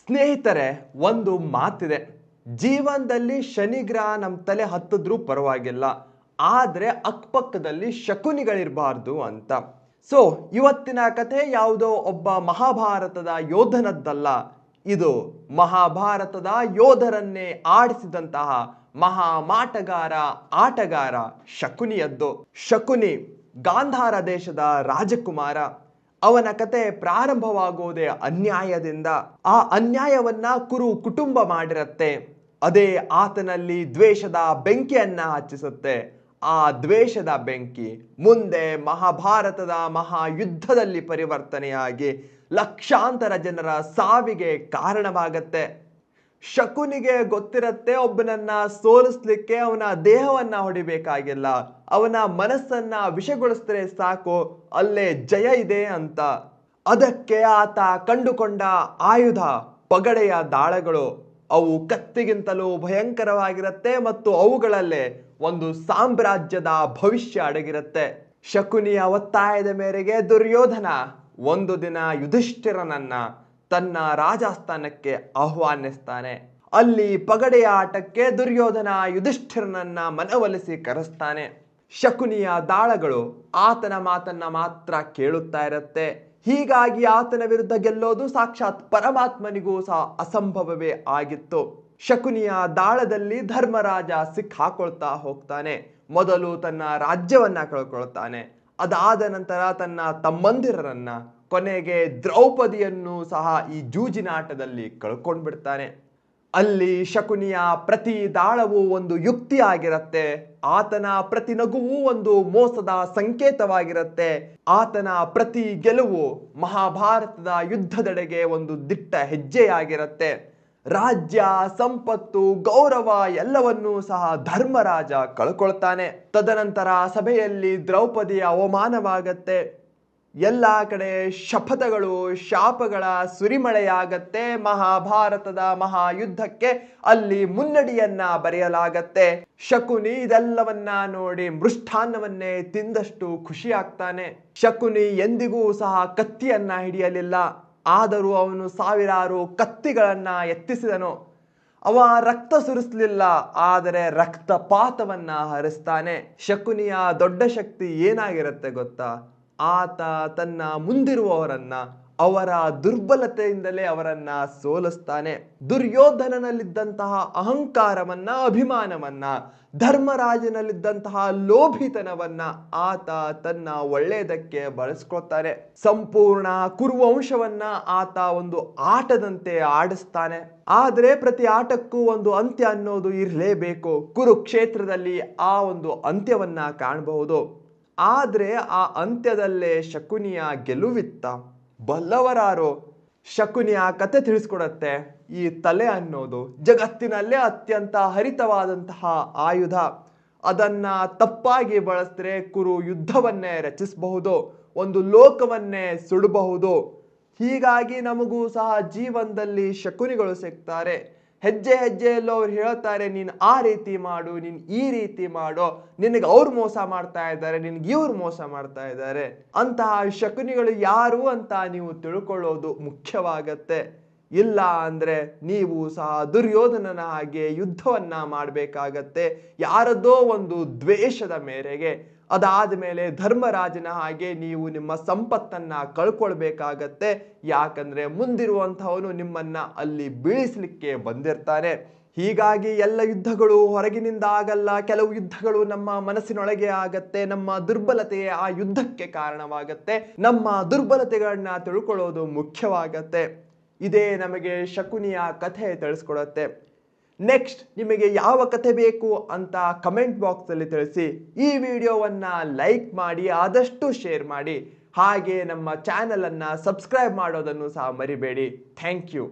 ಸ್ನೇಹಿತರೆ, ಒಂದು ಮಾತಿದೆ, ಜೀವನದಲ್ಲಿ ಶನಿಗ್ರಹ ನಮ್ಮ ತಲೆ ಹತ್ತಿದ್ರೂ ಪರವಾಗಿಲ್ಲ, ಆದರೆ ಅಕ್ಕಪಕ್ಕದಲ್ಲಿ ಶಕುನಿಗಳಿರಬಾರ್ದು ಅಂತ. ಸೊ ಇವತ್ತಿನ ಕಥೆ ಯಾವುದೋ ಒಬ್ಬ ಮಹಾಭಾರತದ ಯೋಧನದ್ದಲ್ಲ, ಇದು ಮಹಾಭಾರತದ ಯೋಧರನ್ನೇ ಆಡಿಸಿದಂತಹ ಮಹಾಮಾಟಗಾರ ಆಟಗಾರ ಶಕುನಿಯದ್ದು. ಶಕುನಿ ಗಾಂಧಾರ ದೇಶದ ರಾಜಕುಮಾರ. ಅವನ ಕತೆ ಪ್ರಾರಂಭವಾಗುವುದೇ ಅನ್ಯಾಯದಿಂದ. ಆ ಅನ್ಯಾಯವನ್ನ ಕುರು ಕುಟುಂಬ ಮಾಡಿರತ್ತೆ. ಅದೇ ಆತನಲ್ಲಿ ದ್ವೇಷದ ಬೆಂಕಿಯನ್ನ ಹಚ್ಚಿಸುತ್ತೆ. ಆ ದ್ವೇಷದ ಬೆಂಕಿ ಮುಂದೆ ಮಹಾಭಾರತದ ಮಹಾಯುದ್ಧದಲ್ಲಿ ಪರಿವರ್ತನೆಯಾಗಿ ಲಕ್ಷಾಂತರ ಜನರ ಸಾವಿಗೆ ಕಾರಣವಾಗತ್ತೆ. ಶಕುನಿಗೆ ಗೊತ್ತಿರತ್ತೆ, ಒಬ್ಬನನ್ನ ಸೋಲಿಸ್ಲಿಕ್ಕೆ ಅವನ ದೇಹವನ್ನ ಹೊಡಿಬೇಕಾಗಿಲ್ಲ, ಅವನ ಮನಸ್ಸನ್ನ ವಿಷಗೊಳಿಸಿದ್ರೆ ಸಾಕು, ಅಲ್ಲೇ ಜಯ ಇದೆ ಅಂತ. ಅದಕ್ಕೆ ಆತ ಕಂಡುಕೊಂಡ ಆಯುಧ ಪಗಡೆಯ ದಾಳಗಳು. ಅವು ಕತ್ತಿಗಿಂತಲೂ ಭಯಂಕರವಾಗಿರುತ್ತೆ ಮತ್ತು ಅವುಗಳಲ್ಲೇ ಒಂದು ಸಾಮ್ರಾಜ್ಯದ ಭವಿಷ್ಯ ಅಡಗಿರುತ್ತೆ. ಶಕುನಿಯ ಒತ್ತಾಯದ ಮೇರೆಗೆ ದುರ್ಯೋಧನ ಒಂದು ದಿನ ಯುಧಿಷ್ಠಿರನನ್ನ ತನ್ನ ರಾಜಸ್ಥಾನಕ್ಕೆ ಆಹ್ವಾನಿಸ್ತಾನೆ. ಅಲ್ಲಿ ಪಗಡೆಯ ಆಟಕ್ಕೆ ದುರ್ಯೋಧನ ಯುಧಿಷ್ಠಿರನನ್ನ ಮನವೊಲಿಸಿ ಕರೆಸ್ತಾನೆ. ಶಕುನಿಯ ದಾಳಗಳು ಆತನ ಮಾತನ್ನ ಮಾತ್ರ ಕೇಳುತ್ತಾ ಇರತ್ತೆ. ಹೀಗಾಗಿ ಆತನ ವಿರುದ್ಧ ಗೆಲ್ಲೋದು ಸಾಕ್ಷಾತ್ ಪರಮಾತ್ಮನಿಗೂ ಸಹ ಅಸಂಭವವೇ ಆಗಿತ್ತು. ಶಕುನಿಯ ದಾಳದಲ್ಲಿ ಧರ್ಮರಾಜ ಸಿಕ್ಕಾಕೊಳ್ತಾ ಹೋಗ್ತಾನೆ. ಮೊದಲು ತನ್ನ ರಾಜ್ಯವನ್ನ ಕಳ್ಕೊಳ್ತಾನೆ, ಅದಾದ ನಂತರ ತನ್ನ ತಮ್ಮಂದಿರರನ್ನ, ಕೊನೆಗೆ ದ್ರೌಪದಿಯನ್ನು ಸಹ ಈ ಜೂಜಿನಾಟದಲ್ಲಿ ಕಳ್ಕೊಂಡ್ಬಿಡ್ತಾನೆ. ಅಲ್ಲಿ ಶಕುನಿಯ ಪ್ರತಿ ದಾಳವು ಒಂದು ಯುಕ್ತಿ ಆಗಿರತ್ತೆ. ಆತನ ಪ್ರತಿ ನಗುವು ಒಂದು ಮೋಸದ ಸಂಕೇತವಾಗಿರುತ್ತೆ. ಆತನ ಪ್ರತಿ ಗೆಲುವು ಮಹಾಭಾರತದ ಯುದ್ಧದೆಡೆಗೆ ಒಂದು ದಿಟ್ಟ ಹೆಜ್ಜೆಯಾಗಿರುತ್ತೆ. ರಾಜ್ಯ, ಸಂಪತ್ತು, ಗೌರವ ಎಲ್ಲವನ್ನೂ ಸಹ ಧರ್ಮರಾಜ ಕಳ್ಕೊಳ್ತಾನೆ. ತದನಂತರ ಸಭೆಯಲ್ಲಿ ದ್ರೌಪದಿಯ ಅವಮಾನವಾಗತ್ತೆ. ಎಲ್ಲ ಕಡೆ ಶಪಥಗಳು, ಶಾಪಗಳ ಸುರಿಮಳೆಯಾಗತ್ತೆ. ಮಹಾಭಾರತದ ಮಹಾಯುದ್ಧಕ್ಕೆ ಅಲ್ಲಿ ಮುನ್ನಡಿಯನ್ನ ಬರೆಯಲಾಗತ್ತೆ. ಶಕುನಿ ಇದೆಲ್ಲವನ್ನ ನೋಡಿ ಮೃಷ್ಟಾನ್ನವನ್ನೇ ತಿಂದಷ್ಟು ಖುಷಿ ಆಗ್ತಾನೆ. ಶಕುನಿ ಎಂದಿಗೂ ಸಹ ಕತ್ತಿಯನ್ನ ಹಿಡಿಯಲಿಲ್ಲ, ಆದರೂ ಅವನು ಸಾವಿರಾರು ಕತ್ತಿಗಳನ್ನ ಎತ್ತಿಸಿದನು. ಅವ ರಕ್ತ ಸುರಿಸಲಿಲ್ಲ, ಆದರೆ ರಕ್ತಪಾತವನ್ನ ಹರಿಸ್ತಾನೆ. ಶಕುನಿಯ ದೊಡ್ಡ ಶಕ್ತಿ ಏನಾಗಿರುತ್ತೆ ಗೊತ್ತಾ? ಆತ ತನ್ನ ಮುಂದಿರುವವರನ್ನ ಅವರ ದುರ್ಬಲತೆಯಿಂದಲೇ ಅವರನ್ನ ಸೋಲಿಸ್ತಾನೆ. ದುರ್ಯೋಧನನಲ್ಲಿದ್ದಂತಹ ಅಹಂಕಾರವನ್ನ, ಅಭಿಮಾನವನ್ನ, ಧರ್ಮರಾಜನಲ್ಲಿದ್ದಂತಹ ಲೋಭಿತನವನ್ನ ಆತ ತನ್ನ ಒಳ್ಳೆಯದಕ್ಕೆ ಬಳಸ್ಕೊಳ್ತಾನೆ. ಸಂಪೂರ್ಣ ಕುರುವಂಶವನ್ನ ಆತ ಒಂದು ಆಟದಂತೆ ಆಡಿಸ್ತಾನೆ. ಆದ್ರೆ ಪ್ರತಿ ಆಟಕ್ಕೂ ಒಂದು ಅಂತ್ಯ ಅನ್ನೋದು ಇರಲೇಬೇಕು. ಕುರುಕ್ಷೇತ್ರದಲ್ಲಿ ಆ ಒಂದು ಅಂತ್ಯವನ್ನ ಕಾಣಬಹುದು. ಆದ್ರೆ ಆ ಅಂತ್ಯದಲ್ಲೇ ಶಕುನಿಯ ಗೆಲುವಿತ್ತ? ಬಲ್ಲವರಾರು? ಶಕುನಿಯ ಕತೆ ತಿಳಿಸ್ಕೊಡತ್ತೆ. ಈ ತಲೆ ಅನ್ನೋದು ಜಗತ್ತಿನಲ್ಲೇ ಅತ್ಯಂತ ಹರಿತವಾದಂತಹ ಆಯುಧ. ಅದನ್ನ ತಪ್ಪಾಗಿ ಬಳಸಿದ್ರೆ ಕುರು ಯುದ್ಧವನ್ನೇ ರಚಿಸಬಹುದು, ಒಂದು ಲೋಕವನ್ನೇ ಸುಡಬಹುದು. ಹೀಗಾಗಿ ನಮಗೂ ಸಹ ಜೀವನದಲ್ಲಿ ಶಕುನಿಗಳು ಸಿಗ್ತಾರೆ. ಹೆಜ್ಜೆ ಹೆಜ್ಜೆಯಲ್ಲೂ ಅವ್ರು ಹೇಳ್ತಾರೆ, ನೀನು ಆ ರೀತಿ ಮಾಡು, ನೀನು ಈ ರೀತಿ ಮಾಡೋ, ನಿನಗೆ ಅವ್ರು ಮೋಸ ಮಾಡ್ತಾ ಇದ್ದಾರೆ, ನಿನ್ಗೆ ಇವ್ರು ಮೋಸ ಮಾಡ್ತಾ ಇದ್ದಾರೆ. ಅಂತಹ ಶಕುನಿಗಳು ಯಾರು ಅಂತ ನೀವು ತಿಳ್ಕೊಳ್ಳೋದು ಮುಖ್ಯವಾಗತ್ತೆ. ಇಲ್ಲ ಅಂದ್ರೆ ನೀವು ಸಹ ದುರ್ಯೋಧನನ ಹಾಗೆ ಯುದ್ಧವನ್ನ ಮಾಡಬೇಕಾಗತ್ತೆ, ಯಾರದ್ದೋ ಒಂದು ದ್ವೇಷದ ಮೇರೆಗೆ. ಅದಾದ ಮೇಲೆ ಧರ್ಮರಾಜನ ಹಾಗೆ ನೀವು ನಿಮ್ಮ ಸಂಪತ್ತನ್ನ ಕಳ್ಕೊಳ್ಬೇಕಾಗತ್ತೆ. ಯಾಕಂದ್ರೆ ಮುಂದಿರುವಂತಹವನು ನಿಮ್ಮನ್ನ ಅಲ್ಲಿ ಬೀಳಿಸ್ಲಿಕ್ಕೆ ಬಂದಿರ್ತಾನೆ. ಹೀಗಾಗಿ ಎಲ್ಲ ಯುದ್ಧಗಳು ಹೊರಗಿನಿಂದ ಆಗಲ್ಲ, ಕೆಲವು ಯುದ್ಧಗಳು ನಮ್ಮ ಮನಸ್ಸಿನೊಳಗೆ ಆಗತ್ತೆ. ನಮ್ಮ ದುರ್ಬಲತೆಯೇ ಆ ಯುದ್ಧಕ್ಕೆ ಕಾರಣವಾಗತ್ತೆ. ನಮ್ಮ ದುರ್ಬಲತೆಗಳನ್ನ ತಿಳ್ಕೊಳ್ಳೋದು ಮುಖ್ಯವಾಗತ್ತೆ. ಇದೇ ನಮಗೆ ಶಕುನಿಯ ಕಥೆ ತಿಳಿಸ್ಕೊಡುತ್ತೆ. ನೆಕ್ಸ್ಟ್ ನಿಮಗೆ ಯಾವ ಕಥೆ ಬೇಕು ಅಂತ ಕಮೆಂಟ್ ಬಾಕ್ಸ್ ಅಲ್ಲಿ ತಿಳಿಸಿ. ಈ ವಿಡಿಯೋವನ್ನ ಲೈಕ್ ಮಾಡಿ, ಆದಷ್ಟು ಶೇರ್ ಮಾಡಿ. ಹಾಗೆ ನಮ್ಮ ಚಾನೆಲ್ ಅನ್ನ ಸಬ್ಸ್ಕ್ರೈಬ್ ಮಾಡೋದನ್ನು ಸಹ ಮರಿಬೇಡಿ. Thank you.